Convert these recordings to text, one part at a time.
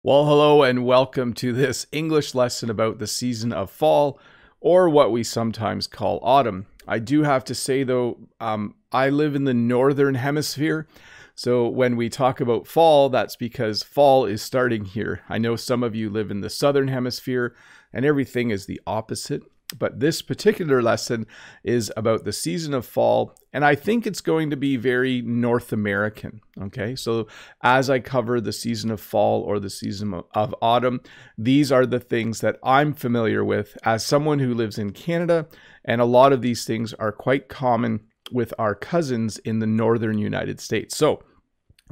Well, hello and welcome to this English lesson about the season of fall, or what we sometimes call autumn. I do have to say though, I live in the northern hemisphere, so when we talk about fall, that's because fall is starting here. I know some of you live in the southern hemisphere and everything is the opposite. But this particular lesson is about the season of fall, and I think it's going to be very North American, okay? So as I cover the season of fall or the season of autumn, these are the things that I'm familiar with as someone who lives in Canada, and a lot of these things are quite common with our cousins in the northern United States. So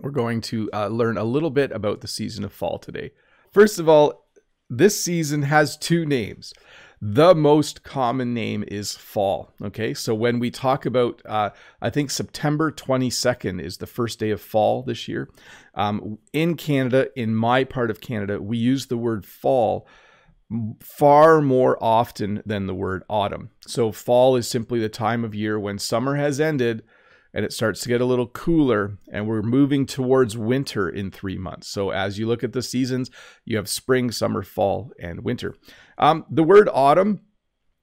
we're going to learn a little bit about the season of fall today. First of all, this season has two names. The most common name is fall, okay? So when we talk about, I think September 22nd is the first day of fall this year. In Canada, in my part of Canada, we use the word fall far more often than the word autumn. So fall is simply the time of year when summer has ended and it starts to get a little cooler and we're moving towards winter in 3 months. So as you look at the seasons, you have spring, summer, fall, and winter. The word autumn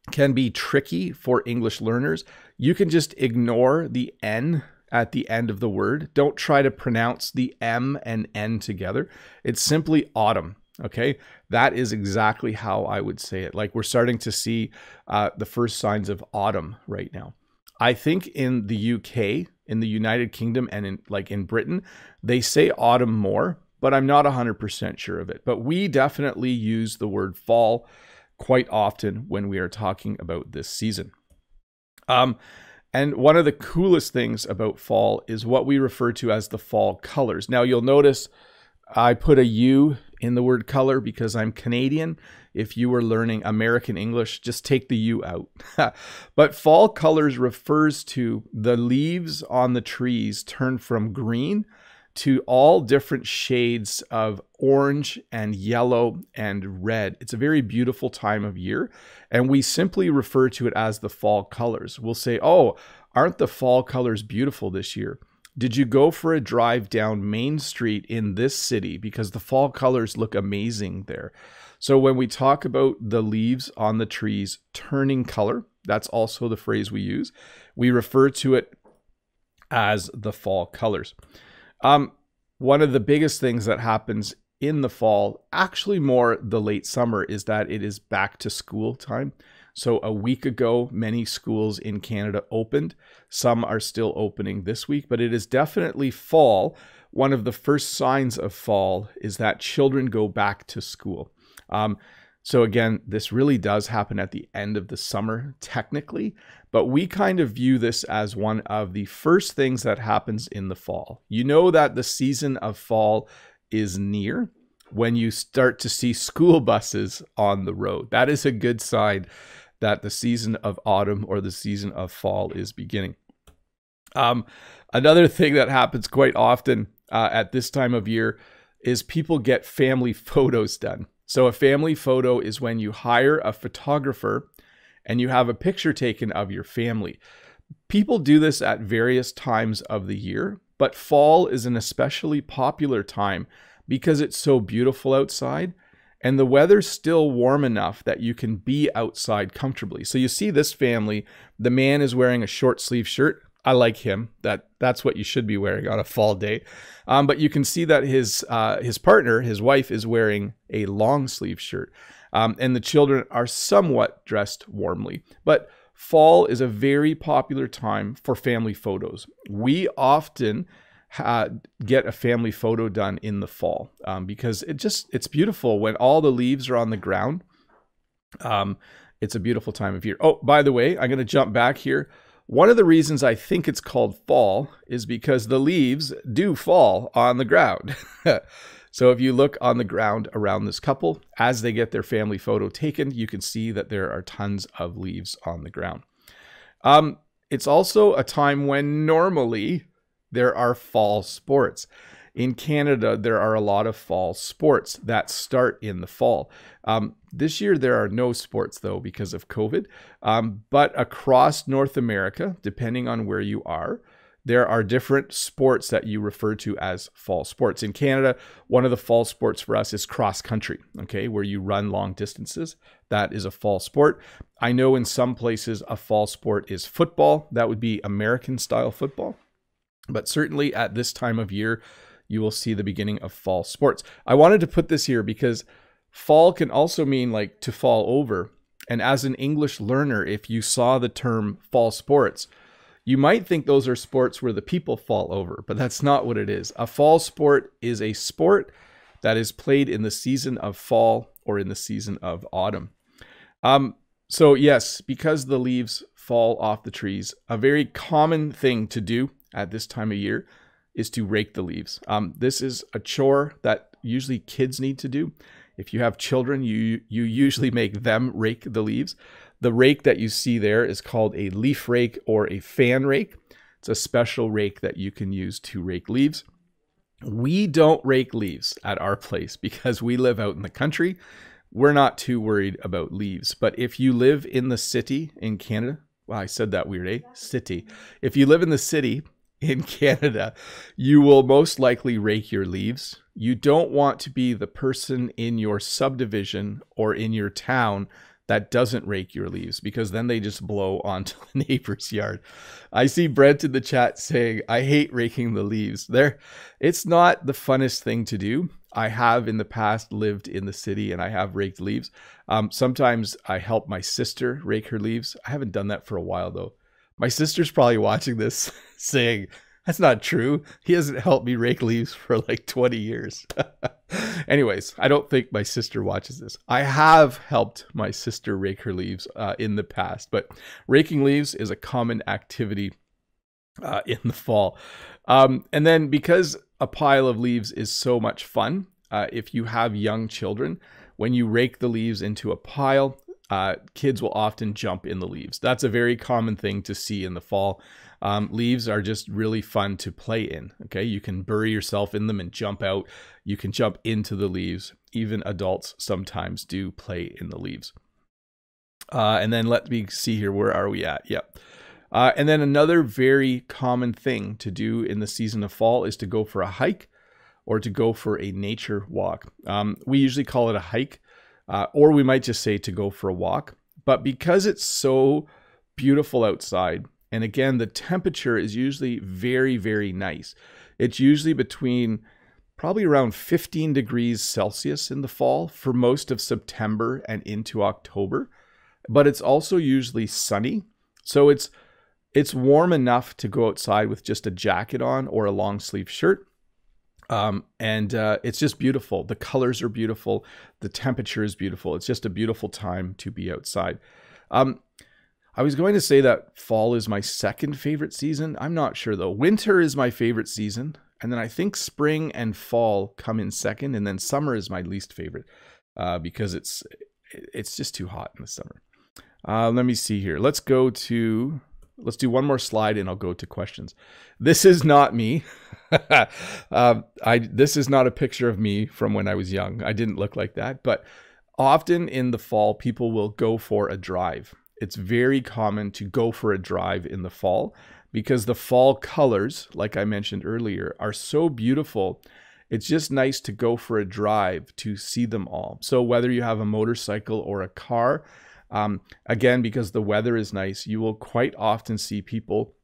can be tricky for English learners. You can just ignore the N at the end of the word. Don't try to pronounce the M and N together. It's simply autumn. Okay, that is exactly how I would say it. Like we're starting to see the first signs of autumn right now. I think in the UK, in the United Kingdom, and in Britain, they say autumn more, but I'm not 100% sure of it. But we definitely use the word fall quite often when we are talking about this season. And one of the coolest things about fall is what we refer to as the fall colors. Now you'll notice I put a U in the word color because I'm Canadian. If you were learning American English, just take the U out. But fall colors refers to the leaves on the trees turn from green to all different shades of orange and yellow and red. It's a very beautiful time of year, and we simply refer to it as the fall colors. We'll say, oh, aren't the fall colors beautiful this year? Did you go for a drive down Main Street in this city? Because the fall colors look amazing there. So when we talk about the leaves on the trees turning color, that's also the phrase we use. We refer to it as the fall colors. One of the biggest things that happens in the fall, actually more the late summer, is that it is back to school time. So a week ago, many schools in Canada opened. Some are still opening this week, but it is definitely fall. One of the first signs of fall is that children go back to school. So again, this really does happen at the end of the summer, technically, but we kind of view this as one of the first things that happens in the fall. You know that the season of fall is near when you start to see school buses on the road. That is a good sign that the season of autumn or the season of fall is beginning. Another thing that happens quite often at this time of year is people get family photos done. So a family photo is when you hire a photographer and you have a picture taken of your family. People do this at various times of the year, but fall is an especially popular time because it's so beautiful outside and the weather's still warm enough that you can be outside comfortably. So you see this family, the man is wearing a short sleeve shirt. I like him. That's what you should be wearing on a fall day. But you can see that his partner, his wife, is wearing a long sleeve shirt. And the children are somewhat dressed warmly. But fall is a very popular time for family photos. We often get a family photo done in the fall because it's beautiful when all the leaves are on the ground. It's a beautiful time of year. Oh, by the way, I'm going to jump back here. One of the reasons I think it's called fall is because the leaves do fall on the ground. So if you look on the ground around this couple, as they get their family photo taken, you can see that there are tons of leaves on the ground. It's also a time when normally there are fall sports. In Canada, there are a lot of fall sports that start in the fall. This year, there are no sports, though, because of COVID. But across North America, depending on where you are, there are different sports that you refer to as fall sports. In Canada, one of the fall sports for us is cross country, okay, where you run long distances. That is a fall sport. I know in some places a fall sport is football. That would be American style football. But certainly at this time of year, you will see the beginning of fall sports. I wanted to put this here because fall can also mean like to fall over. And as an English learner, if you saw the term fall sports, you might think those are sports where the people fall over, but that's not what it is. A fall sport is a sport that is played in the season of fall or in the season of autumn. So yes, because the leaves fall off the trees, a very common thing to do at this time of year is to rake the leaves. This is a chore that usually kids need to do. If you have children, you usually make them rake the leaves. The rake that you see there is called a leaf rake or a fan rake. It's a special rake that you can use to rake leaves. We don't rake leaves at our place because we live out in the country. We're not too worried about leaves. But if you live in the city in Canada, wow, I said that weird, eh? City. If you live in the city in Canada, you will most likely rake your leaves. You don't want to be the person in your subdivision or in your town that doesn't rake your leaves, because then they just blow onto the neighbor's yard. I see Brent in the chat saying, I hate raking the leaves. It's not the funnest thing to do. I have in the past lived in the city and I have raked leaves. Sometimes I help my sister rake her leaves. I haven't done that for a while though. My sister's probably watching this saying, that's not true. He hasn't helped me rake leaves for like 20 years. Anyways, I don't think my sister watches this. I have helped my sister rake her leaves in the past, but raking leaves is a common activity in the fall. And then because a pile of leaves is so much fun, if you have young children, when you rake the leaves into a pile, kids will often jump in the leaves. That's a very common thing to see in the fall. Leaves are just really fun to play in. Okay, you can bury yourself in them and jump out. You can jump into the leaves. Even adults sometimes do play in the leaves. And then let me see here. Where are we at? Yep. And then another very common thing to do in the season of fall is to go for a hike or to go for a nature walk. We usually call it a hike, or we might just say to go for a walk. But because it's so beautiful outside, and again, the temperature is usually very, very nice. It's usually between probably around 15 degrees Celsius in the fall for most of September and into October. But it's also usually sunny. So it's warm enough to go outside with just a jacket on or a long sleeve shirt. It's just beautiful. The colors are beautiful. The temperature is beautiful. It's just a beautiful time to be outside. I was going to say that fall is my second favorite season. I'm not sure though. Winter is my favorite season. And then I think spring and fall come in second. And then summer is my least favorite because it's just too hot in the summer. Let me see here. Let's do one more slide and I'll go to questions. This is not me. This is not a picture of me from when I was young. I didn't look like that. But often in the fall, people will go for a drive. It's very common to go for a drive in the fall because the fall colors, like I mentioned earlier, are so beautiful. It's just nice to go for a drive to see them all. So whether you have a motorcycle or a car, again, because the weather is nice, you will quite often see people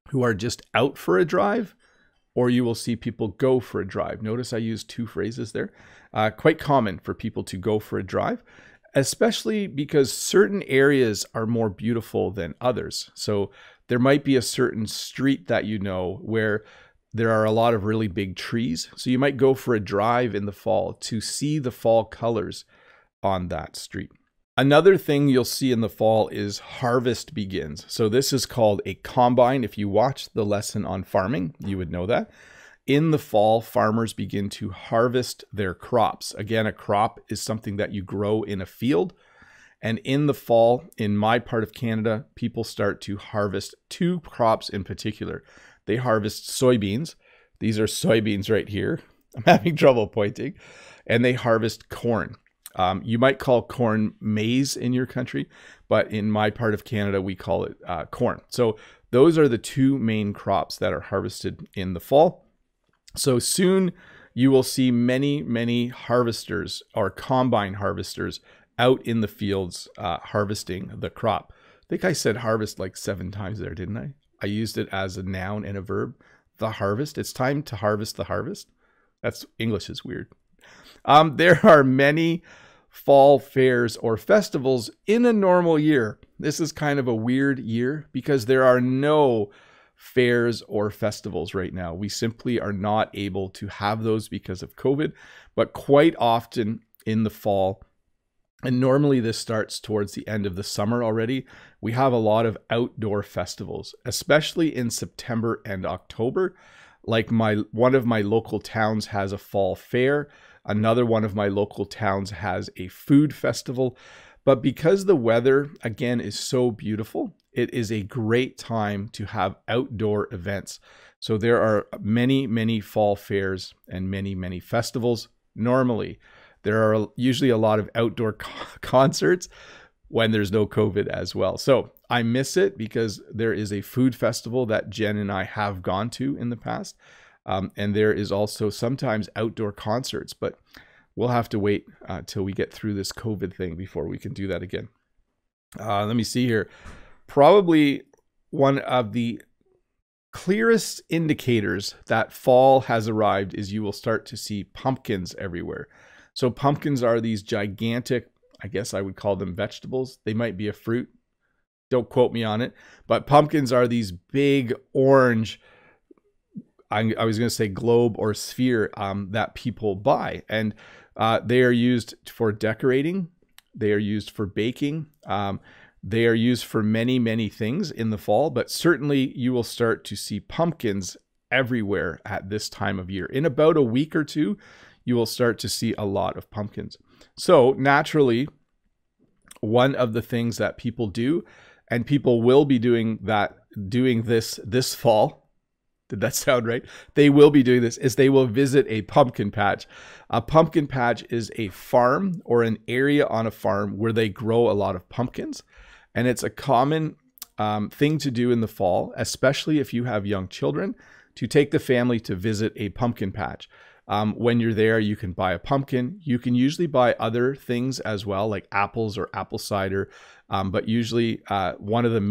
who are just out for a drive, or you will see people go for a drive. Notice I used two phrases there. Quite common for people to go for a drive, especially because certain areas are more beautiful than others. So there might be a certain street that you know where there are a lot of really big trees. So you might go for a drive in the fall to see the fall colors on that street. Another thing you'll see in the fall is harvest begins. So this is called a combine. If you watched the lesson on farming, you would know that. In the fall, farmers begin to harvest their crops. Again, a crop is something that you grow in a field. And in the fall, in my part of Canada, people start to harvest two crops in particular. They harvest soybeans. These are soybeans right here. I'm having trouble pointing. And they harvest corn. You might call corn maize in your country, but in my part of Canada, we call it corn. So those are the two main crops that are harvested in the fall. So soon you will see many harvesters or combine harvesters out in the fields harvesting the crop. I think I said harvest like 7 times there, didn't I? I used it as a noun and a verb. The harvest. It's time to harvest the harvest. That's English is weird. There are many fall fairs or festivals in a normal year. This is kind of a weird year because there are no fairs or festivals right now. We simply are not able to have those because of COVID, but quite often in the fall, and normally this starts towards the end of the summer already, we have a lot of outdoor festivals, especially in September and October. Like one of my local towns has a fall fair. Another one of my local towns has a food festival. But because the weather, again, is so beautiful, it is a great time to have outdoor events. So there are many fall fairs and many festivals. Normally, there are usually a lot of outdoor concerts when there's no COVID as well. So I miss it because there is a food festival that Jen and I have gone to in the past. And there is also sometimes outdoor concerts, but we'll have to wait till we get through this COVID thing before we can do that again. Let me see here. Probably one of the clearest indicators that fall has arrived is you will start to see pumpkins everywhere. So pumpkins are these gigantic, I guess I would call them vegetables. They might be a fruit. Don't quote me on it. But pumpkins are these big orange, I was going to say globe or sphere that people buy. And they are used for decorating. They are used for baking. They are used for many things in the fall. But certainly you will start to see pumpkins everywhere at this time of year. In about a week or two, you will start to see a lot of pumpkins. So naturally, one of the things that people do, and people will be doing this fall, did that sound right? They will be doing this, is they will visit a pumpkin patch. A pumpkin patch is a farm or an area on a farm where they grow a lot of pumpkins. And it's a common thing to do in the fall, especially if you have young children, to take the family to visit a pumpkin patch. When you're there, you can buy a pumpkin. You can usually buy other things as well, like apples or apple cider. But usually one of the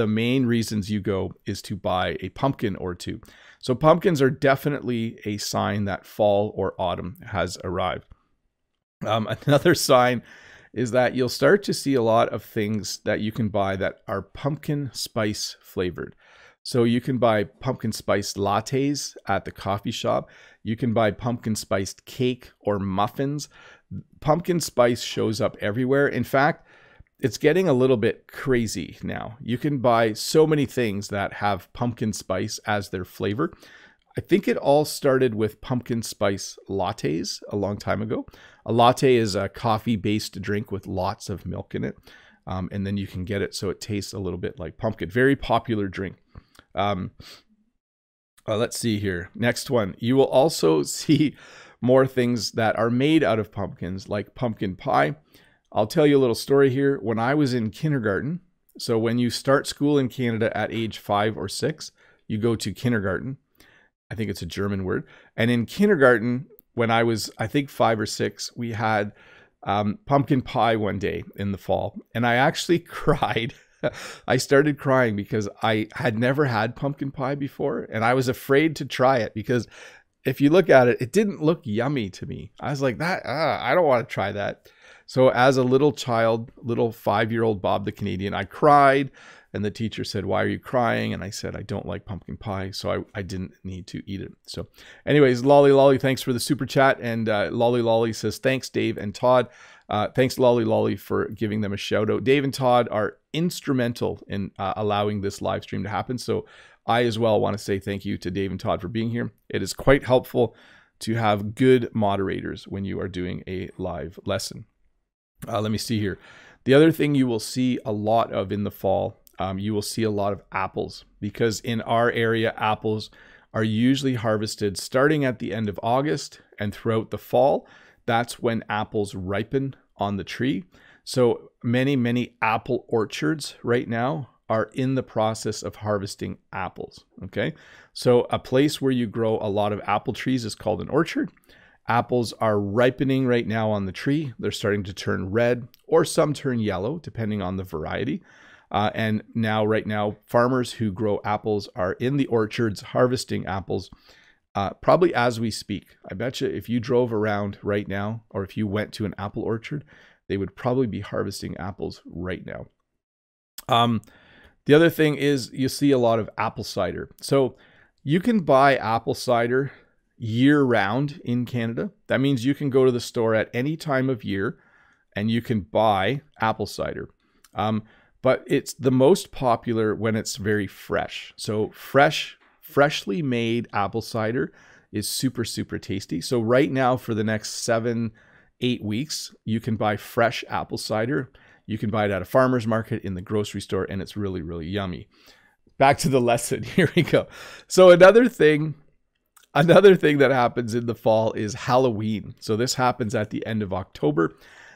main reasons you go is to buy a pumpkin or two. So pumpkins are definitely a sign that fall or autumn has arrived. Another sign is that you'll start to see a lot of things that you can buy that are pumpkin spice flavored. So you can buy pumpkin spiced lattes at the coffee shop. You can buy pumpkin spiced cake or muffins. Pumpkin spice shows up everywhere. In fact, it's getting a little bit crazy now. You can buy so many things that have pumpkin spice as their flavor. I think it all started with pumpkin spice lattes a long time ago. A latte is a coffee-based drink with lots of milk in it. And then you can get it so it tastes a little bit like pumpkin. Very popular drink. Let's see here. Next one. You will also see more things that are made out of pumpkins, like pumpkin pie. I'll tell you a little story here. When I was in kindergarten, so when you start school in Canada at age 5 or 6, you go to kindergarten. I think it's a German word. And in kindergarten, when I was, I think 5 or 6, we had pumpkin pie one day in the fall. And I actually cried. I started crying because I had never had pumpkin pie before. And I was afraid to try it because if you look at it, it didn't look yummy to me. I was like, I don't want to try that. So as a little child, little 5-year-old Bob the Canadian, I cried. And the teacher said, "Why are you crying?" And I said, "I don't like pumpkin pie." So I didn't need to eat it. So anyways, Lolly, thanks for the super chat. And Lolly says, "Thanks, Dave and Todd." Thanks, Lolly, for giving them a shout out. Dave and Todd are instrumental in allowing this live stream to happen. So I as well want to say thank you to Dave and Todd for being here. It is quite helpful to have good moderators when you are doing a live lesson. Let me see here. The other thing you will see a lot of in the fall, you will see a lot of apples, because in our area, apples are usually harvested starting at the end of August and throughout the fall. That's when apples ripen on the tree. So many apple orchards right now are in the process of harvesting apples. Okay, so a place where you grow a lot of apple trees is called an orchard. Apples are ripening right now on the tree. They're starting to turn red, or some turn yellow, depending on the variety. And now, right now, farmers who grow apples are in the orchards harvesting apples, probably as we speak. I bet you if you drove around right now, or if you went to an apple orchard, they would probably be harvesting apples right now. The other thing is you see a lot of apple cider. So you can buy apple cider year round in Canada. That means you can go to the store at any time of year and you can buy apple cider. But it's the most popular when it's very fresh. So freshly made apple cider is super, super tasty. So right now for the next 7-8 weeks, you can buy fresh apple cider. You can buy it at a farmer's market, in the grocery store, and it's really, really yummy. Back to the lesson. Here we go. So another thing that happens in the fall is Halloween. So this happens at the end of October.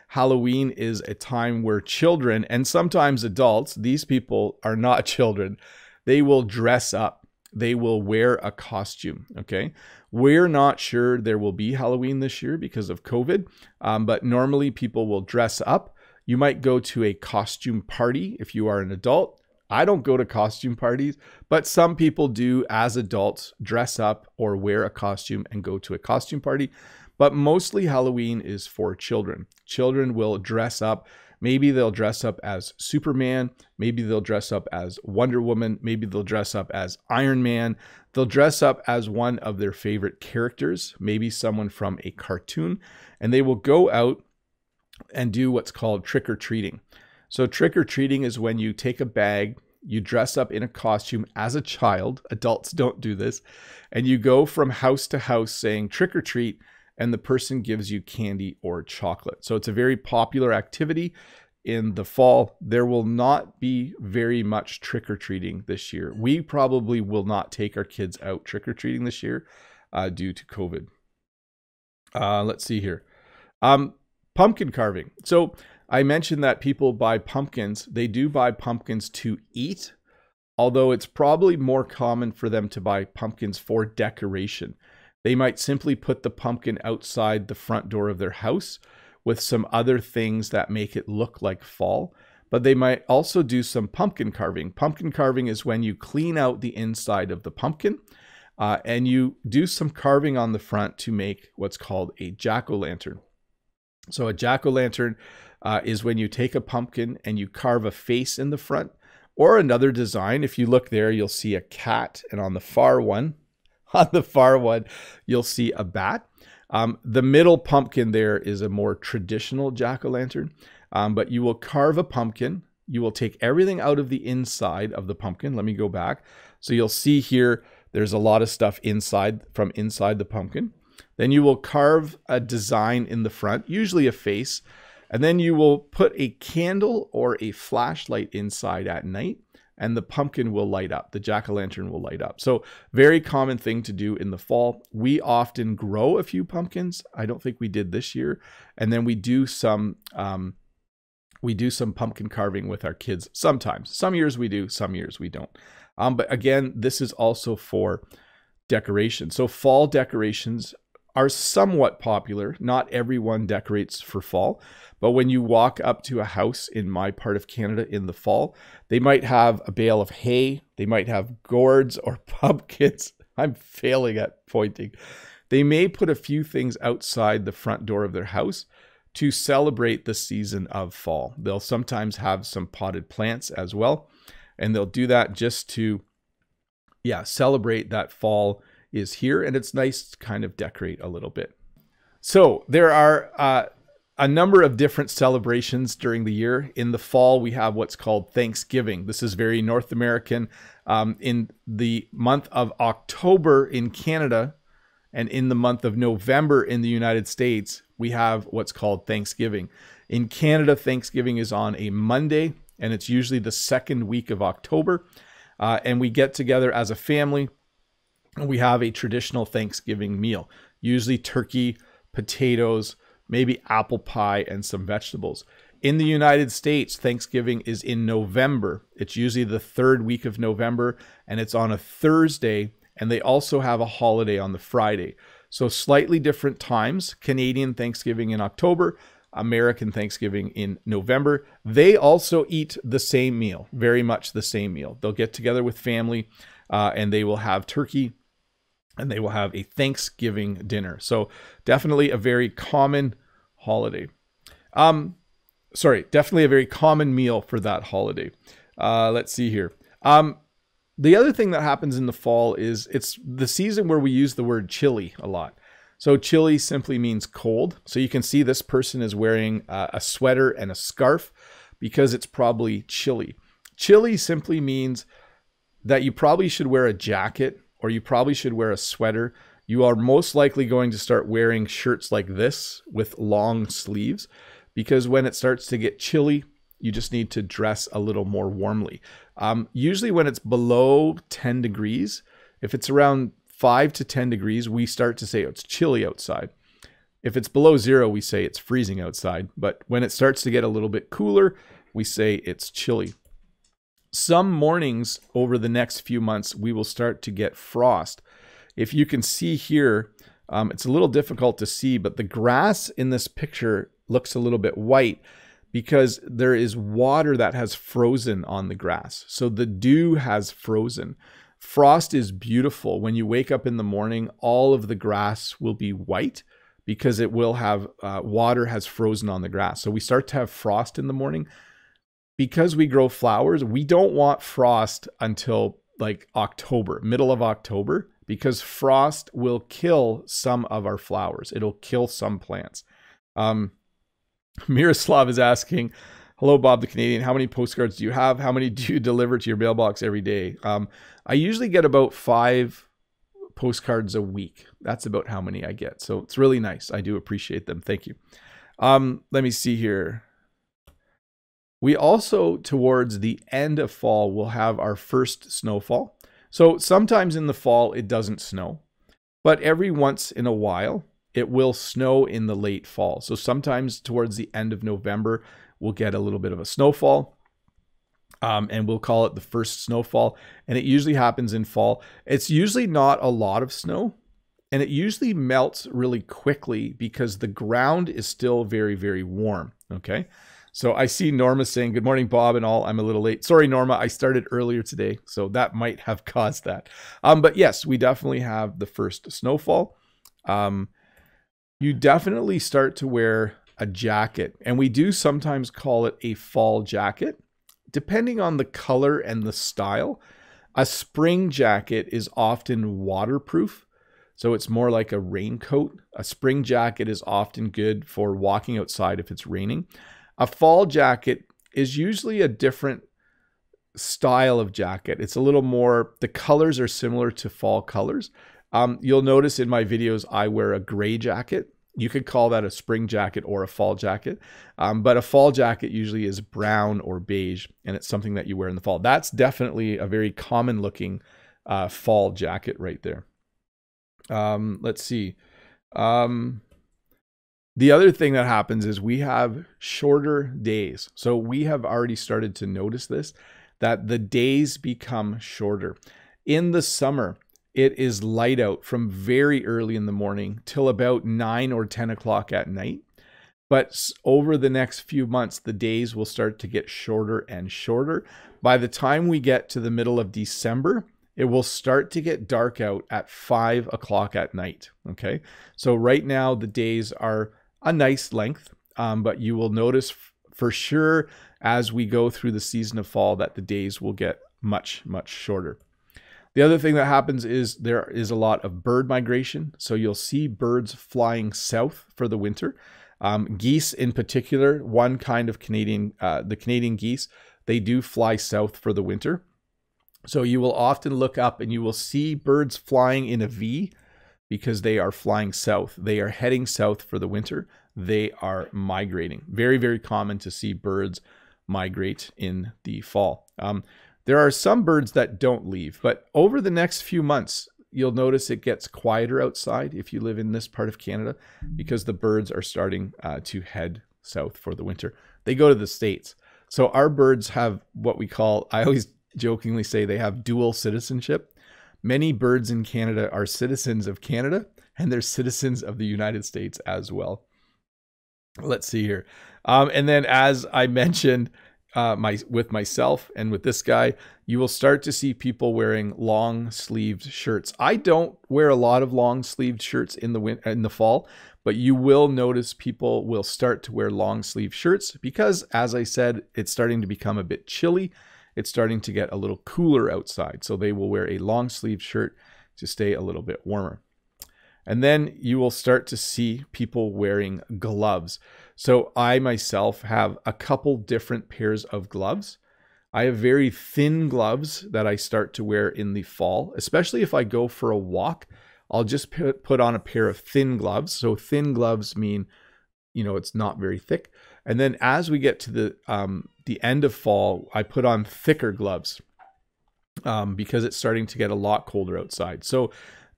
Halloween is a time where children, and sometimes adults, these people are not children, they will dress up. They will wear a costume, okay? We're not sure there will be Halloween this year because of COVID, but normally people will dress up. You might go to a costume party if you are an adult. I don't go to costume parties, but some people do as adults dress up or wear a costume and go to a costume party. But mostly Halloween is for children. Children will dress up. Maybe they'll dress up as Superman. Maybe they'll dress up as Wonder Woman. Maybe they'll dress up as Iron Man. They'll dress up as one of their favorite characters, maybe someone from a cartoon, and they will go out and do what's called trick-or-treating. So trick-or-treating is when you take a bag, you dress up in a costume as a child. Adults don't do this. And you go from house to house saying trick-or-treat, and the person gives you candy or chocolate. So it's a very popular activity in the fall. There will not be very much trick-or-treating this year. We probably will not take our kids out trick-or-treating this year due to COVID. Let's see here. Pumpkin carving. So I mentioned that people buy pumpkins. They do buy pumpkins to eat, although it's probably more common for them to buy pumpkins for decoration. They might simply put the pumpkin outside the front door of their house with some other things that make it look like fall, but they might also do some pumpkin carving. Pumpkin carving is when you clean out the inside of the pumpkin and you do some carving on the front to make what's called a jack-o'-lantern. So a jack-o'-lantern is when you take a pumpkin and you carve a face in the front or another design. If you look there, you'll see a cat, and on the far one, you'll see a bat. The middle pumpkin there is a more traditional jack-o'-lantern, but you will carve a pumpkin. You will take everything out of the inside of the pumpkin. Let me go back. So you'll see here, there's a lot of stuff inside, from inside the pumpkin. Then you will carve a design in the front, usually a face, and then you will put a candle or a flashlight inside at night, and the pumpkin will light up. The jack-o'-lantern will light up. So very common thing to do in the fall. We often grow a few pumpkins. I don't think we did this year. And then we do some pumpkin carving with our kids sometimes. Some years we do, some years we don't. But again, this is also for decoration. So fall decorations are somewhat popular. Not everyone decorates for fall, but when you walk up to a house in my part of Canada in the fall, they might have a bale of hay, they might have gourds or pumpkins. I'm failing at pointing. They may put a few things outside the front door of their house to celebrate the season of fall. They'll sometimes have some potted plants as well, and they'll do that just to, celebrate that fall is here, and it's nice to kind of decorate a little bit. So there are a number of different celebrations during the year. In the fall, we have what's called Thanksgiving. This is very North American. In the month of October in Canada and in the month of November in the United States, we have what's called Thanksgiving. In Canada, Thanksgiving is on a Monday, and it's usually the second week of October. And we get together as a family, and we have a traditional Thanksgiving meal, usually turkey, potatoes, maybe apple pie, and some vegetables. In the United States, Thanksgiving is in November. It's usually the third week of November, and it's on a Thursday, and they also have a holiday on the Friday. So slightly different times. Canadian Thanksgiving in October, American Thanksgiving in November. They also eat the same meal, very much the same meal. They'll get together with family, and they will have turkey, and they will have a Thanksgiving dinner. So definitely a very common holiday. Definitely a very common meal for that holiday. Let's see here. The other thing that happens in the fall is it's the season where we use the word chilly a lot. So chilly simply means cold. So you can see this person is wearing a sweater and a scarf because it's probably chilly. Chilly simply means that you probably should wear a jacket, or you probably should wear a sweater. You are most likely going to start wearing shirts like this with long sleeves, because when it starts to get chilly, you just need to dress a little more warmly. Usually when it's below 10 degrees, if it's around 5 to 10 degrees, we start to say it's chilly outside. If it's below 0, we say it's freezing outside. But when it starts to get a little bit cooler, we say it's chilly. Some mornings over the next few months, we will start to get frost. If you can see here, it's a little difficult to see, but the grass in this picture looks a little bit white because there is water that has frozen on the grass. So the dew has frozen. Frost is beautiful. When you wake up in the morning, all of the grass will be white because it will have water has frozen on the grass. So we start to have frost in the morning. Because we grow flowers, we don't want frost until like October, middle of October, because frost will kill some of our flowers. It'll kill some plants. Miroslav is asking, hello, Bob the Canadian. How many postcards do you have? How many do you deliver to your mailbox every day? I usually get about 5 postcards a week. That's about how many I get. So it's really nice. I do appreciate them. Thank you. Let me see here. We also, towards the end of fall, will have our first snowfall. So sometimes in the fall, it doesn't snow, but every once in a while, it will snow in the late fall. So sometimes towards the end of November, we'll get a little bit of a snowfall, and we'll call it the first snowfall. And it usually happens in fall. It's usually not a lot of snow, and it usually melts really quickly because the ground is still very, very warm. Okay. So I see Norma saying, good morning, Bob and all. I'm a little late. Sorry, Norma, I started earlier today, so that might have caused that. But yes, we definitely have the first snowfall. You definitely start to wear a jacket, and we do sometimes call it a fall jacket, depending on the color and the style. A spring jacket is often waterproof, so it's more like a raincoat. A spring jacket is often good for walking outside if it's raining. A fall jacket is usually a different style of jacket. It's a little more, the colors are similar to fall colors. You'll notice in my videos, I wear a gray jacket. You could call that a spring jacket or a fall jacket. But a fall jacket usually is brown or beige, and it's something that you wear in the fall. That's definitely a very common looking fall jacket right there. Let's see. The other thing that happens is we have shorter days. So we have already started to notice this, that the days become shorter. In the summer, it is light out from very early in the morning till about 9 or 10 o'clock at night. But over the next few months, the days will start to get shorter and shorter. By the time we get to the middle of December, it will start to get dark out at 5 o'clock at night. Okay. So right now the days are a nice length, but you will notice for sure as we go through the season of fall that the days will get much, much shorter. The other thing that happens is there is a lot of bird migration. So you'll see birds flying south for the winter. Geese in particular, one kind of Canadian, the Canadian geese, they do fly south for the winter. So you will often look up and you will see birds flying in a V because they are flying south. They are heading south for the winter. They are migrating. Very, very common to see birds migrate in the fall. There are some birds that don't leave, but over the next few months, you'll notice it gets quieter outside if you live in this part of Canada because the birds are starting to head south for the winter. They go to the States. So our birds have what we call, I always jokingly say they have dual citizenship. Many birds in Canada are citizens of Canada, and they're citizens of the United States as well. Let's see here. And then as I mentioned, with myself and with this guy, you will start to see people wearing long sleeved shirts. I don't wear a lot of long sleeved shirts in the fall, but you will notice people will start to wear long sleeve shirts because, as I said, it's starting to become a bit chilly. It's starting to get a little cooler outside. So they will wear a long sleeve shirt to stay a little bit warmer. And then you will start to see people wearing gloves. So I myself have a couple different pairs of gloves. I have very thin gloves that I start to wear in the fall, especially if I go for a walk. I'll just put on a pair of thin gloves. So thin gloves mean, it's not very thick. And then as we get to the end of fall, I put on thicker gloves because it's starting to get a lot colder outside. So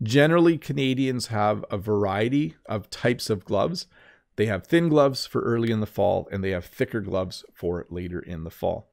generally, Canadians have a variety of types of gloves. They have thin gloves for early in the fall, and they have thicker gloves for later in the fall.